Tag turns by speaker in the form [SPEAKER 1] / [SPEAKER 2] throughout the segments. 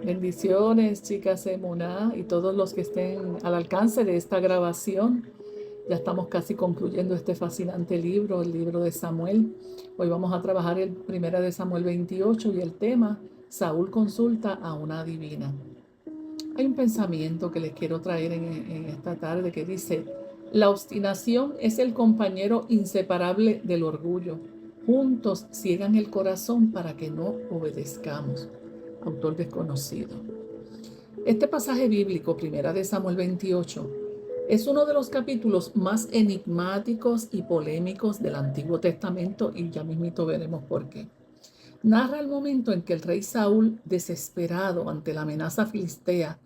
[SPEAKER 1] Bendiciones, chicas Emuná y todos los que estén al alcance de esta grabación. Ya estamos casi concluyendo este fascinante libro, el libro de Samuel. Hoy vamos a trabajar el 1 de Samuel 28 y el tema, Saúl consulta a una adivina. Hay un pensamiento que les quiero traer en esta tarde que dice, la obstinación es el compañero inseparable del orgullo. Juntos ciegan el corazón para que no obedezcamos. Autor desconocido. Este pasaje bíblico, 1 de Samuel 28, es uno de los capítulos más enigmáticos y polémicos del Antiguo Testamento y ya mismito veremos por qué. Narra el momento en que el rey Saúl, desesperado ante la amenaza filistea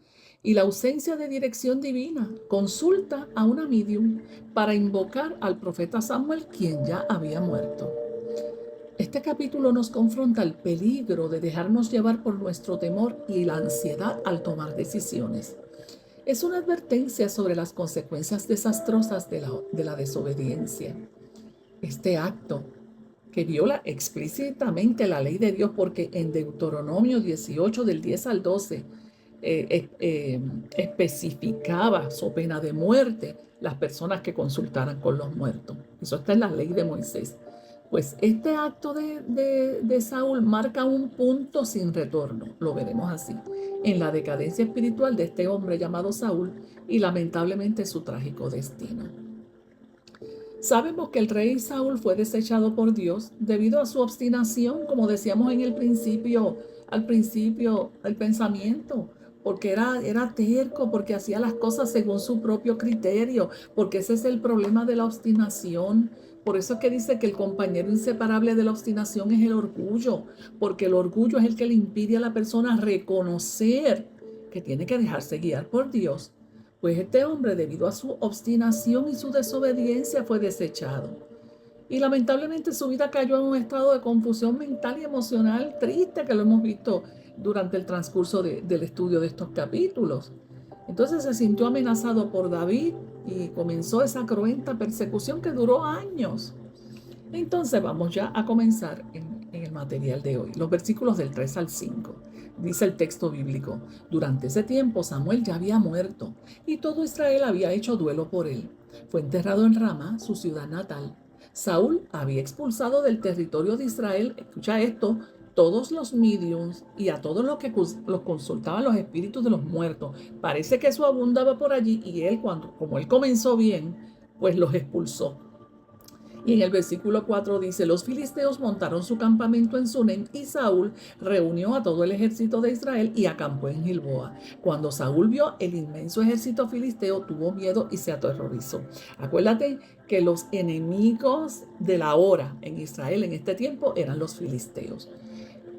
[SPEAKER 1] y la ausencia de dirección divina, consulta a una medium para invocar al profeta Samuel, quien ya había muerto. Este capítulo nos confronta el peligro de dejarnos llevar por nuestro temor y la ansiedad al tomar decisiones. Es una advertencia sobre las consecuencias desastrosas de la desobediencia. Este acto, que viola explícitamente la ley de Dios, porque en Deuteronomio 18, del 10 al 12, especificaba su pena de muerte las personas que consultaran con los muertos. Eso está en la ley de Moisés. Pues este acto de Saúl marca un punto sin retorno, lo veremos así, en la decadencia espiritual de este hombre llamado Saúl y lamentablemente su trágico destino. Sabemos que el rey Saúl fue desechado por Dios debido a su obstinación, como decíamos en el principio, al principio, el pensamiento, porque era terco, porque hacía las cosas según su propio criterio, porque ese es el problema de la obstinación. Por eso es que dice que el compañero inseparable de la obstinación es el orgullo, porque el orgullo es el que le impide a la persona reconocer que tiene que dejarse guiar por Dios. Pues este hombre, debido a su obstinación y su desobediencia, fue desechado. Y lamentablemente su vida cayó en un estado de confusión mental y emocional triste, que lo hemos visto durante el transcurso del estudio de estos capítulos. Entonces se sintió amenazado por David y comenzó esa cruenta persecución que duró años. Entonces vamos ya a comenzar en el material de hoy, los versículos del 3 al 5. Dice el texto bíblico, durante ese tiempo Samuel ya había muerto y todo Israel había hecho duelo por él. Fue enterrado en Ramá, su ciudad natal. Saúl había expulsado del territorio de Israel, escucha esto, todos los mediums y a todos los que los consultaban los espíritus de los muertos. Parece que eso abundaba por allí y él, como él comenzó bien, pues los expulsó. Y en el versículo 4 dice, los filisteos montaron su campamento en Sunem y Saúl reunió a todo el ejército de Israel y acampó en Gilboa. Cuando Saúl vio el inmenso ejército filisteo, tuvo miedo y se aterrorizó. Acuérdate que los enemigos de la hora en Israel en este tiempo eran los filisteos.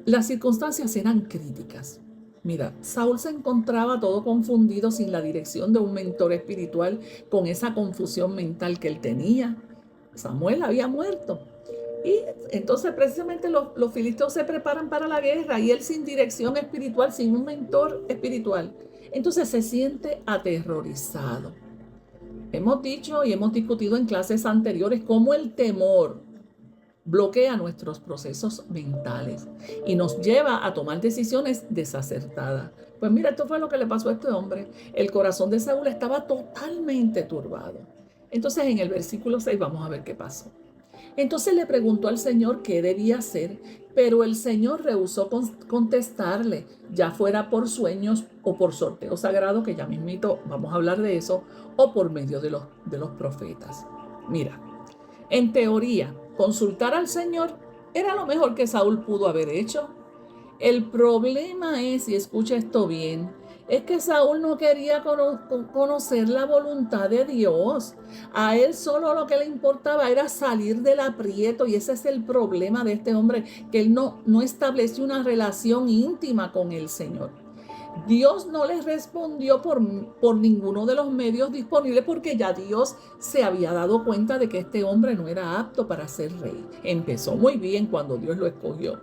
[SPEAKER 1] Las circunstancias eran críticas. Mira, Saúl se encontraba todo confundido sin la dirección de un mentor espiritual, con esa confusión mental que él tenía. Samuel había muerto. Y entonces precisamente los filisteos se preparan para la guerra y él sin dirección espiritual, sin un mentor espiritual. Entonces se siente aterrorizado. Hemos dicho y hemos discutido en clases anteriores cómo el temor bloquea nuestros procesos mentales y nos lleva a tomar decisiones desacertadas. Pues mira, esto fue lo que le pasó a este hombre. El corazón de Saúl estaba totalmente turbado. Entonces en el versículo 6 vamos a ver qué pasó. Entonces le preguntó al Señor qué debía hacer, pero el Señor rehusó contestarle, ya fuera por sueños o por sorteo sagrado, que ya mismito vamos a hablar de eso, o por medio de los profetas. Mira, en teoría, consultar al Señor era lo mejor que Saúl pudo haber hecho. El problema es, y escucha esto bien, es que Saúl no quería conocer la voluntad de Dios. A él solo lo que le importaba era salir del aprieto, y ese es el problema de este hombre, que él no estableció una relación íntima con el Señor. Dios no les respondió por ninguno de los medios disponibles, porque ya Dios se había dado cuenta de que este hombre no era apto para ser rey. Empezó muy bien cuando Dios lo escogió.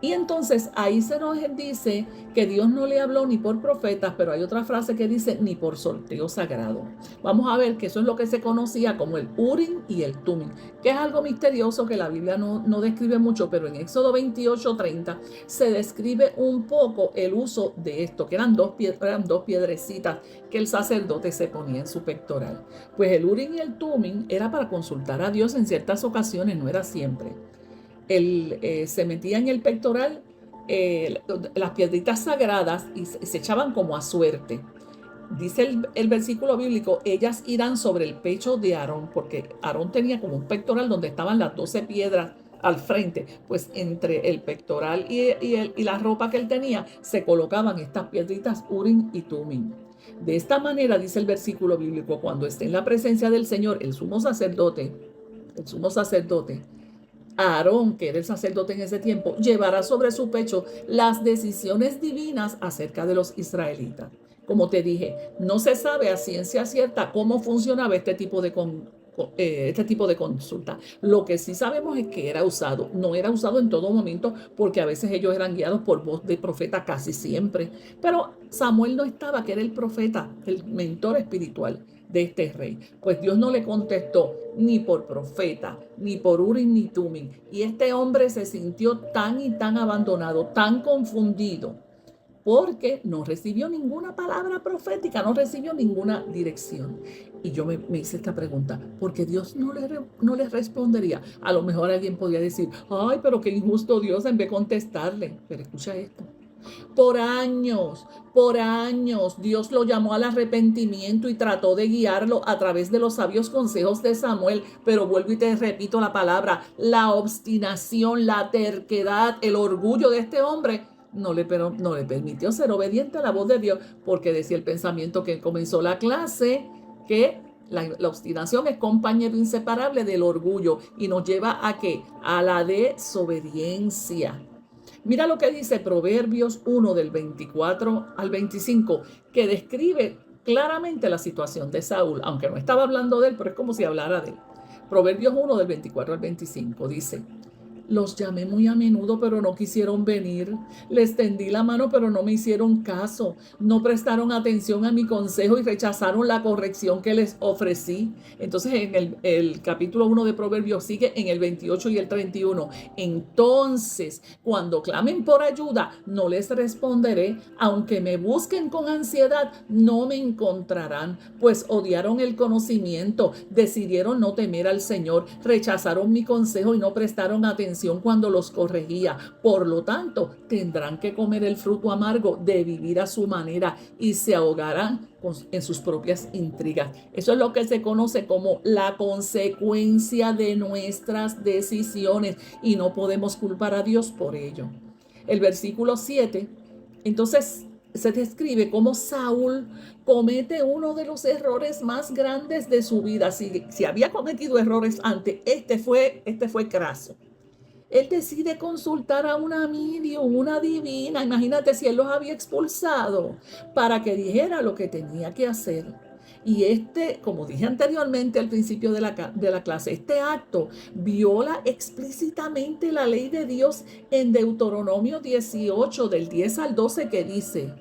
[SPEAKER 1] Y entonces ahí se nos dice que Dios no le habló ni por profetas, pero hay otra frase que dice ni por sorteo sagrado. Vamos a ver que eso es lo que se conocía como el Urim y el Tumim, que es algo misterioso que la Biblia no describe mucho, pero en Éxodo 28:30 se describe un poco el uso de esto, que eran dos piedrecitas que el sacerdote se ponía en su pectoral. Pues el Urim y el Tumim era para consultar a Dios en ciertas ocasiones, no era siempre. Se metía en el pectoral las piedritas sagradas y se echaban como a suerte. Dice el versículo bíblico, ellas irán sobre el pecho de Aarón, porque Aarón tenía como un pectoral donde estaban las 12 piedras al frente, pues entre el pectoral y la ropa que él tenía se colocaban estas piedritas Urim y Tumim. De esta manera, dice el versículo bíblico, cuando esté en la presencia del Señor, el sumo sacerdote, Aarón, que era el sacerdote en ese tiempo, llevará sobre su pecho las decisiones divinas acerca de los israelitas. Como te dije, no se sabe a ciencia cierta cómo funcionaba este tipo de consulta. Lo que sí sabemos es que era usado. No era usado en todo momento porque a veces ellos eran guiados por voz de profeta casi siempre. Pero Samuel no estaba, que era el profeta, el mentor espiritual de este rey. Pues Dios no le contestó ni por profeta, ni por Urim ni Tumim. Y este hombre se sintió tan y tan abandonado, tan confundido, porque no recibió ninguna palabra profética, no recibió ninguna dirección. Y yo me hice esta pregunta, ¿por qué Dios no le respondería? A lo mejor alguien podría decir, ay, pero qué injusto Dios, en vez de contestarle. Pero escucha esto. Por años, Dios lo llamó al arrepentimiento y trató de guiarlo a través de los sabios consejos de Samuel. Pero vuelvo y te repito la palabra, la obstinación, la terquedad, el orgullo de este hombre no le permitió ser obediente a la voz de Dios, porque decía el pensamiento que comenzó la clase, que la obstinación es compañero inseparable del orgullo y nos lleva ¿a qué? A la desobediencia. Mira lo que dice Proverbios 1 del 24 al 25, que describe claramente la situación de Saúl, aunque no estaba hablando de él, pero es como si hablara de él. Proverbios 1 del 24 al 25 dice, los llamé muy a menudo, pero no quisieron venir. Les tendí la mano, pero no me hicieron caso. No prestaron atención a mi consejo y rechazaron la corrección que les ofrecí. Entonces, en el capítulo 1 de Proverbios sigue en el 28 y el 31. Entonces, cuando clamen por ayuda, no les responderé. Aunque me busquen con ansiedad, no me encontrarán, pues odiaron el conocimiento, decidieron no temer al Señor, rechazaron mi consejo y no prestaron atención cuando los corregía. Por lo tanto, tendrán que comer el fruto amargo de vivir a su manera y se ahogarán en sus propias intrigas. Eso es lo que se conoce como la consecuencia de nuestras decisiones y no podemos culpar a Dios por ello. El versículo 7, entonces, se describe cómo Saúl comete uno de los errores más grandes de su vida. Si había cometido errores antes, este fue craso. Él decide consultar a una medium, una divina, imagínate si él los había expulsado, para que dijera lo que tenía que hacer. Y como dije anteriormente al principio de la clase, este acto viola explícitamente la ley de Dios en Deuteronomio 18, del 10 al 12, que dice,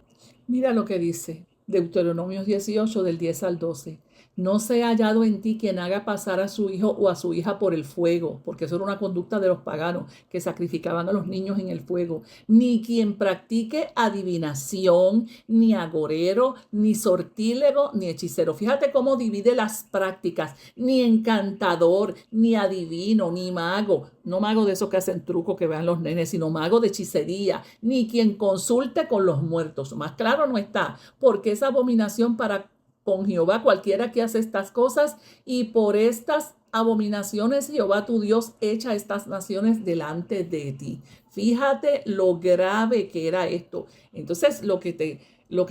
[SPEAKER 1] mira lo que dice Deuteronomio 18, del 10 al 12. No sea hallado en ti quien haga pasar a su hijo o a su hija por el fuego, porque eso era una conducta de los paganos que sacrificaban a los niños en el fuego, ni quien practique adivinación, ni agorero, ni sortílego, ni hechicero. Fíjate cómo divide las prácticas, ni encantador, ni adivino, ni mago, no mago de esos que hacen trucos que vean los nenes, sino mago de hechicería, ni quien consulte con los muertos. Más claro no está, porque es abominación para con Jehová cualquiera que hace estas cosas, y por estas abominaciones Jehová tu Dios echa estas naciones delante de ti. Fíjate lo grave que era esto. Entonces lo que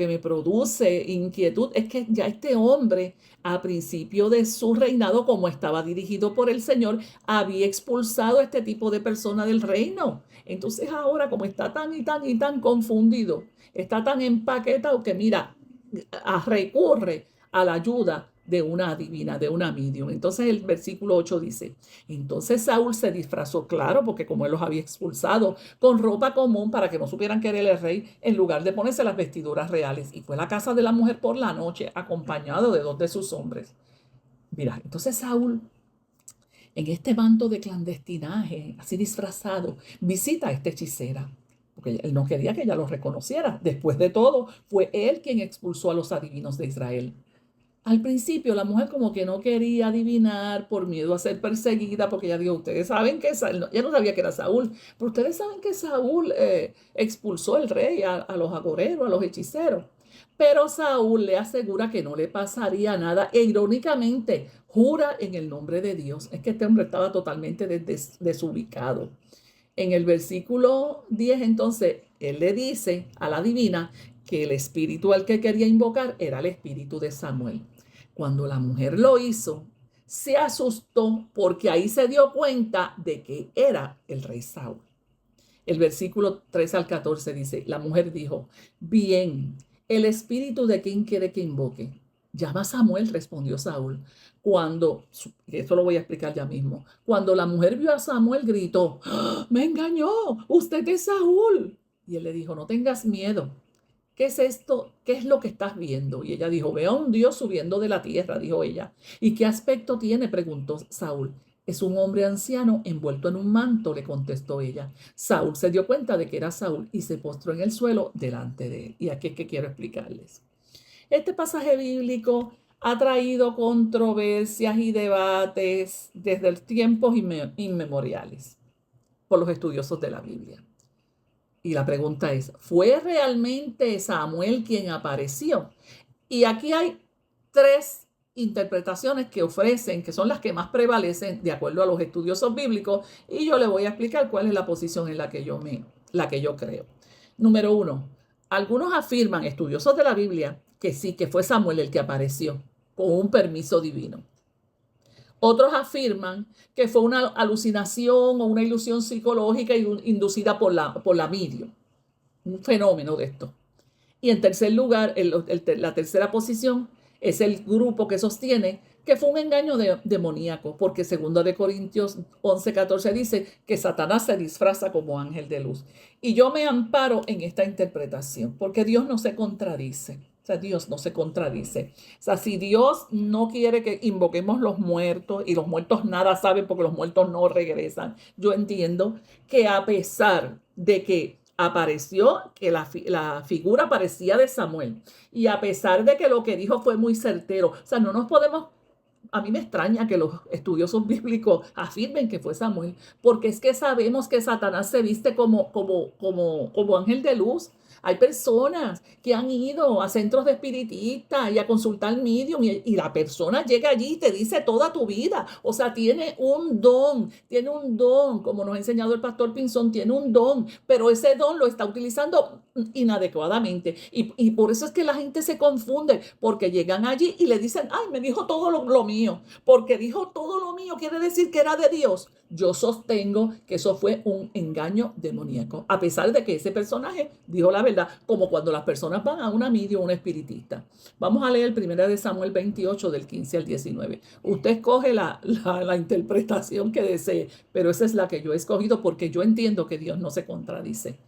[SPEAKER 1] me produce inquietud es que ya este hombre, a principio de su reinado, como estaba dirigido por el Señor, había expulsado a este tipo de persona del reino. Entonces ahora, como está tan y tan y tan confundido, está tan empaquetado que mira, recurre a la ayuda de una adivina, de una medium. Entonces el versículo 8 dice, entonces Saúl se disfrazó, claro, porque como él los había expulsado, con ropa común para que no supieran que era el rey, en lugar de ponerse las vestiduras reales. Y fue a la casa de la mujer por la noche, acompañado de 2 de sus hombres. Mira, entonces Saúl, en este manto de clandestinaje, así disfrazado, visita a esta hechicera, porque él no quería que ella lo reconociera. Después de todo, fue él quien expulsó a los adivinos de Israel. Al principio la mujer como que no quería adivinar por miedo a ser perseguida, porque ella dijo, ustedes saben que Saúl, ella no sabía que era Saúl, pero ustedes saben que Saúl expulsó al rey, a los agoreros, a los hechiceros. Pero Saúl le asegura que no le pasaría nada e irónicamente jura en el nombre de Dios. Es que este hombre estaba totalmente desubicado. En el versículo 10 entonces, él le dice a la divina que el espíritu al que quería invocar era el espíritu de Samuel. Cuando la mujer lo hizo, se asustó porque ahí se dio cuenta de que era el rey Saúl. El versículo 3 al 14 dice, la mujer dijo, bien, el espíritu de quien quiere que invoque. Llama a Samuel, respondió Saúl. Esto lo voy a explicar ya mismo, cuando la mujer vio a Samuel, gritó, ¡ah! Me engañó, usted es Saúl. Y él le dijo, no tengas miedo. ¿Qué es esto? ¿Qué es lo que estás viendo? Y ella dijo, veo a un Dios subiendo de la tierra, dijo ella. ¿Y qué aspecto tiene? Preguntó Saúl. Es un hombre anciano envuelto en un manto, le contestó ella. Saúl se dio cuenta de que era Saúl y se postró en el suelo delante de él. Y aquí es que quiero explicarles. Este pasaje bíblico ha traído controversias y debates desde tiempos inmemoriales por los estudiosos de la Biblia. Y la pregunta es, ¿fue realmente Samuel quien apareció? Y aquí hay 3 interpretaciones que ofrecen, que son las que más prevalecen de acuerdo a los estudiosos bíblicos, y yo le voy a explicar cuál es la posición en la que yo creo. Número 1, algunos afirman, estudiosos de la Biblia, que sí, que fue Samuel el que apareció con un permiso divino. Otros afirman que fue una alucinación o una ilusión psicológica inducida por la medium, un fenómeno de esto. Y en tercer lugar, la tercera posición es el grupo que sostiene que fue un engaño demoníaco, porque 2 de Corintios 11:14 dice que Satanás se disfraza como ángel de luz. Y yo me amparo en esta interpretación, porque Dios no se contradice. O sea, Dios no se contradice. O sea, si Dios no quiere que invoquemos los muertos y los muertos nada saben porque los muertos no regresan, yo entiendo que a pesar de que apareció, que la figura parecía de Samuel, y a pesar de que lo que dijo fue muy certero, o sea, no nos podemos, a mí me extraña que los estudiosos bíblicos afirmen que fue Samuel, porque es que sabemos que Satanás se viste como ángel de luz. Hay personas que han ido a centros de espiritistas y a consultar medium y la persona llega allí y te dice toda tu vida. O sea, tiene un don, como nos ha enseñado el pastor Pinzón, tiene un don, pero ese don lo está utilizando inadecuadamente. Y por eso es que la gente se confunde, porque llegan allí y le dicen, ay, me dijo todo lo mío. Porque dijo todo lo mío quiere decir que era de Dios. Yo sostengo que eso fue un engaño demoníaco, a pesar de que ese personaje dijo la verdad, como cuando las personas van a una medium o un espiritista. Vamos a leer 1 Samuel 28, del 15 al 19. Usted escoge la interpretación que desee, pero esa es la que yo he escogido porque yo entiendo que Dios no se contradice.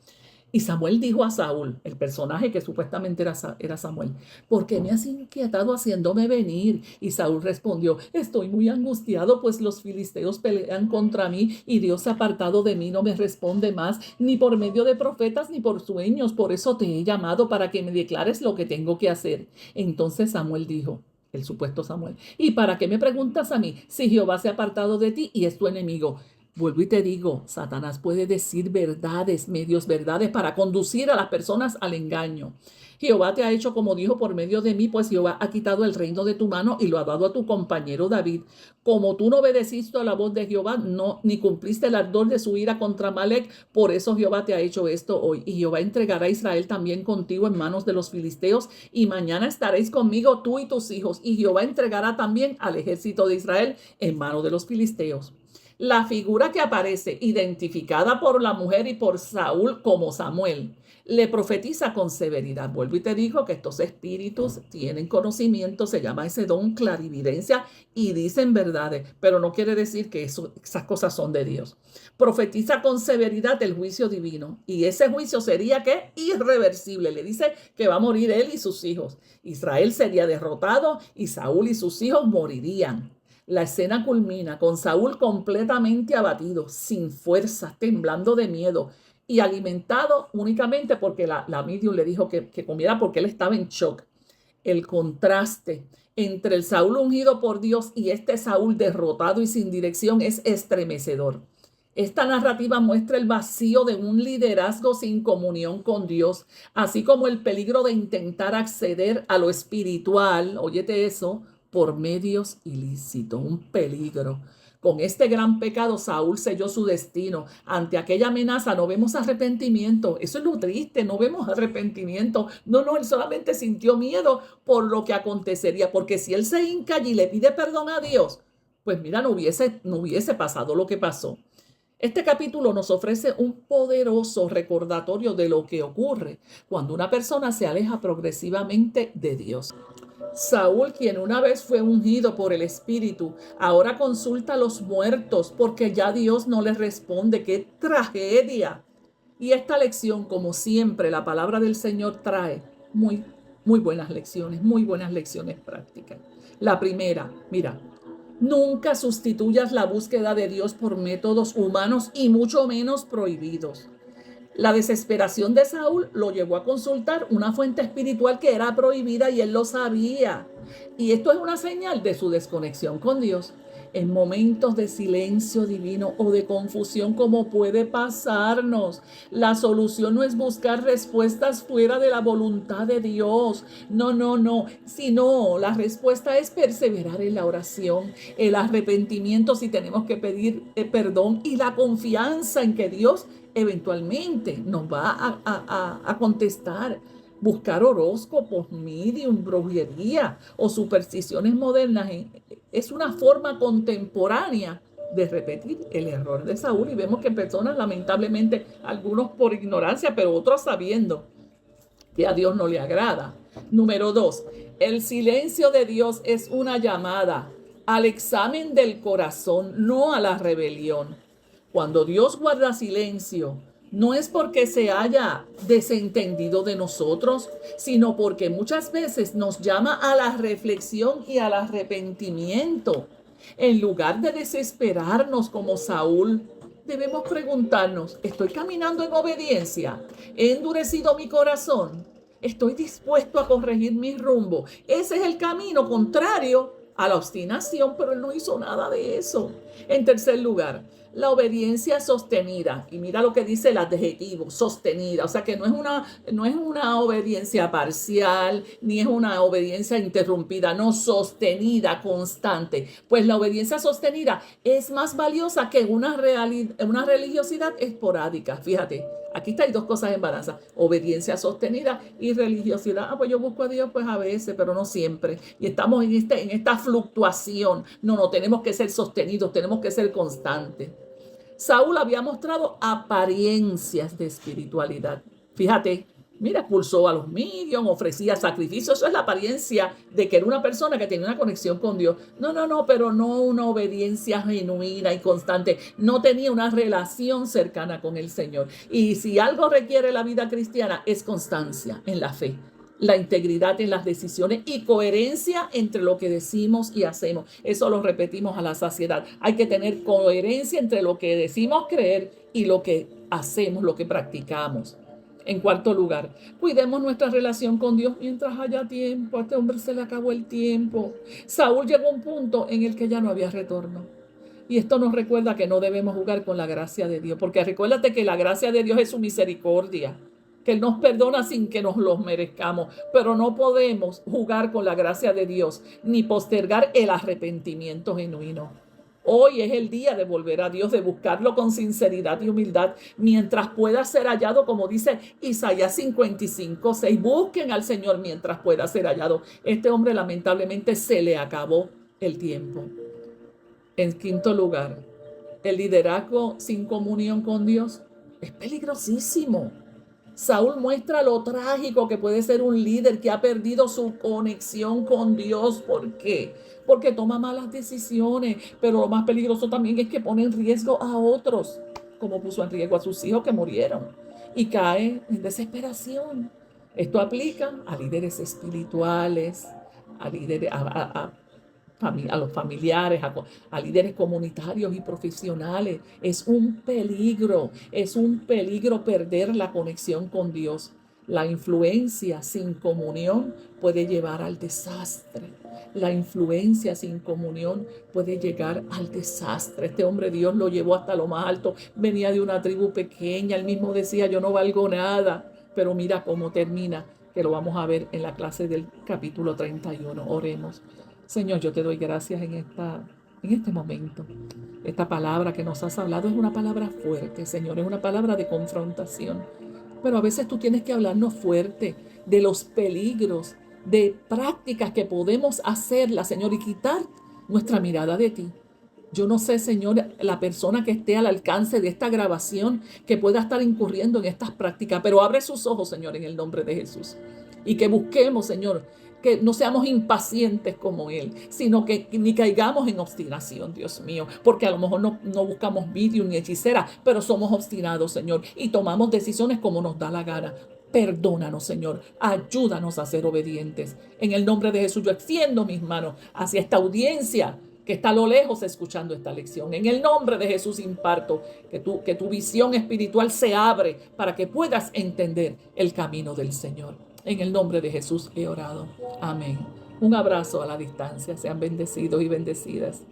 [SPEAKER 1] Y Samuel dijo a Saúl, el personaje que supuestamente era Samuel, ¿por qué me has inquietado haciéndome venir? Y Saúl respondió, estoy muy angustiado, pues los filisteos pelean contra mí y Dios se ha apartado de mí, no me responde más, ni por medio de profetas ni por sueños. Por eso te he llamado para que me declares lo que tengo que hacer. Entonces Samuel dijo, el supuesto Samuel, ¿y para qué me preguntas a mí si Jehová se ha apartado de ti y es tu enemigo? Vuelvo y te digo, Satanás puede decir verdades, medios verdades, para conducir a las personas al engaño. Jehová te ha hecho como dijo por medio de mí, pues Jehová ha quitado el reino de tu mano y lo ha dado a tu compañero David. Como tú no obedeciste a la voz de Jehová, ni cumpliste el ardor de su ira contra Amalec, por eso Jehová te ha hecho esto hoy. Y Jehová entregará a Israel también contigo en manos de los filisteos, y mañana estaréis conmigo tú y tus hijos, y Jehová entregará también al ejército de Israel en manos de los filisteos. La figura que aparece identificada por la mujer y por Saúl como Samuel le profetiza con severidad. Vuelvo y te digo que estos espíritus tienen conocimiento, se llama ese don clarividencia y dicen verdades, pero no quiere decir que esas cosas son de Dios. Profetiza con severidad el juicio divino y ese juicio sería que irreversible. Le dice que va a morir él y sus hijos. Israel sería derrotado y Saúl y sus hijos morirían. La escena culmina con Saúl completamente abatido, sin fuerzas, temblando de miedo y alimentado únicamente porque la medium le dijo que comiera porque él estaba en shock. El contraste entre el Saúl ungido por Dios y este Saúl derrotado y sin dirección es estremecedor. Esta narrativa muestra el vacío de un liderazgo sin comunión con Dios, así como el peligro de intentar acceder a lo espiritual, óyete eso, por medios ilícitos, un peligro. Con este gran pecado, Saúl selló su destino. Ante aquella amenaza no vemos arrepentimiento. Eso es lo triste, no vemos arrepentimiento. No, él solamente sintió miedo por lo que acontecería, porque si él se hinca y le pide perdón a Dios, pues mira, no hubiese pasado lo que pasó. Este capítulo nos ofrece un poderoso recordatorio de lo que ocurre cuando una persona se aleja progresivamente de Dios. Saúl, quien una vez fue ungido por el Espíritu, ahora consulta a los muertos porque ya Dios no les responde. ¡Qué tragedia! Y esta lección, como siempre, la palabra del Señor trae muy buenas lecciones prácticas. La primera, mira, nunca sustituyas la búsqueda de Dios por métodos humanos y mucho menos prohibidos. La desesperación de Saúl lo llevó a consultar una fuente espiritual que era prohibida y él lo sabía. Y esto es una señal de su desconexión con Dios. En momentos de silencio divino o de confusión como puede pasarnos, la solución no es buscar respuestas fuera de la voluntad de Dios. No. Sino la respuesta es perseverar en la oración, el arrepentimiento si tenemos que pedir perdón y la confianza en que Dios eventualmente nos va a contestar. Buscar horóscopos, medium, brujería o supersticiones modernas es una forma contemporánea de repetir el error de Saúl. Y vemos que personas, lamentablemente, algunos por ignorancia, pero otros sabiendo que a Dios no le agrada. Número 2, el silencio de Dios es una llamada al examen del corazón, no a la rebelión. Cuando Dios guarda silencio, no es porque se haya desentendido de nosotros, sino porque muchas veces nos llama a la reflexión y al arrepentimiento. En lugar de desesperarnos como Saúl, debemos preguntarnos, ¿estoy caminando en obediencia? ¿He endurecido mi corazón? ¿Estoy dispuesto a corregir mi rumbo? Ese es el camino contrario a la obstinación, pero él no hizo nada de eso. En tercer lugar, la obediencia sostenida. Y mira lo que dice el adjetivo, sostenida. O sea que no es una obediencia parcial, ni es una obediencia interrumpida, no, sostenida, constante. Pues la obediencia sostenida es más valiosa que una religiosidad esporádica. Fíjate, aquí hay dos cosas en balanza: obediencia sostenida y religiosidad. Pues yo busco a Dios pues a veces, pero no siempre. Y estamos en esta fluctuación. No, tenemos que ser sostenidos, tenemos que ser constantes. Saúl había mostrado apariencias de espiritualidad. Fíjate, mira, expulsó a los medios, ofrecía sacrificios. Eso es la apariencia de que era una persona que tenía una conexión con Dios. No, pero no una obediencia genuina y constante. No tenía una relación cercana con el Señor. Y si algo requiere la vida cristiana es constancia en la fe, la integridad en las decisiones y coherencia entre lo que decimos y hacemos. Eso lo repetimos a la saciedad. Hay que tener coherencia entre lo que decimos creer y lo que hacemos, lo que practicamos. En cuarto lugar, cuidemos nuestra relación con Dios mientras haya tiempo. A este hombre se le acabó el tiempo. Saúl llegó a un punto en el que ya no había retorno. Y esto nos recuerda que no debemos jugar con la gracia de Dios, porque recuérdate que la gracia de Dios es su misericordia, que Él nos perdona sin que nos los merezcamos, pero no podemos jugar con la gracia de Dios ni postergar el arrepentimiento genuino. Hoy es el día de volver a Dios, de buscarlo con sinceridad y humildad, mientras pueda ser hallado, como dice Isaías 55:6. Busquen al Señor mientras pueda ser hallado. Este hombre lamentablemente se le acabó el tiempo. En quinto lugar, El liderazgo sin comunión con Dios es peligrosísimo. Saúl muestra lo trágico que puede ser un líder que ha perdido su conexión con Dios. ¿Por qué? Porque toma malas decisiones, pero lo más peligroso también es que pone en riesgo a otros, como puso en riesgo a sus hijos que murieron, y cae en desesperación. Esto aplica a líderes espirituales, a líderes, a los familiares, a líderes comunitarios y profesionales. Es un peligro perder la conexión con Dios. La influencia sin comunión puede llevar al desastre. La influencia sin comunión puede llegar al desastre. Este hombre Dios lo llevó hasta lo más alto. Venía de una tribu pequeña. Él mismo decía, yo no valgo nada. Pero mira cómo termina, que lo vamos a ver en la clase del capítulo 31. Oremos. Señor, yo te doy gracias en este momento. Esta palabra que nos has hablado es una palabra fuerte, Señor, es una palabra de confrontación. Pero a veces tú tienes que hablarnos fuerte de los peligros, de prácticas que podemos hacerlas, Señor, y quitar nuestra mirada de ti. Yo no sé, Señor, la persona que esté al alcance de esta grabación que pueda estar incurriendo en estas prácticas, pero abre sus ojos, Señor, en el nombre de Jesús. Y que busquemos, Señor, que no seamos impacientes como Él, sino que ni caigamos en obstinación, Dios mío, porque a lo mejor no buscamos medium ni hechicera, pero somos obstinados, Señor, y tomamos decisiones como nos da la gana. Perdónanos, Señor, ayúdanos a ser obedientes. En el nombre de Jesús, yo extiendo mis manos hacia esta audiencia que está a lo lejos escuchando esta lección. En el nombre de Jesús imparto que tu visión espiritual se abre para que puedas entender el camino del Señor. En el nombre de Jesús he orado. Amén. Un abrazo a la distancia. Sean bendecidos y bendecidas.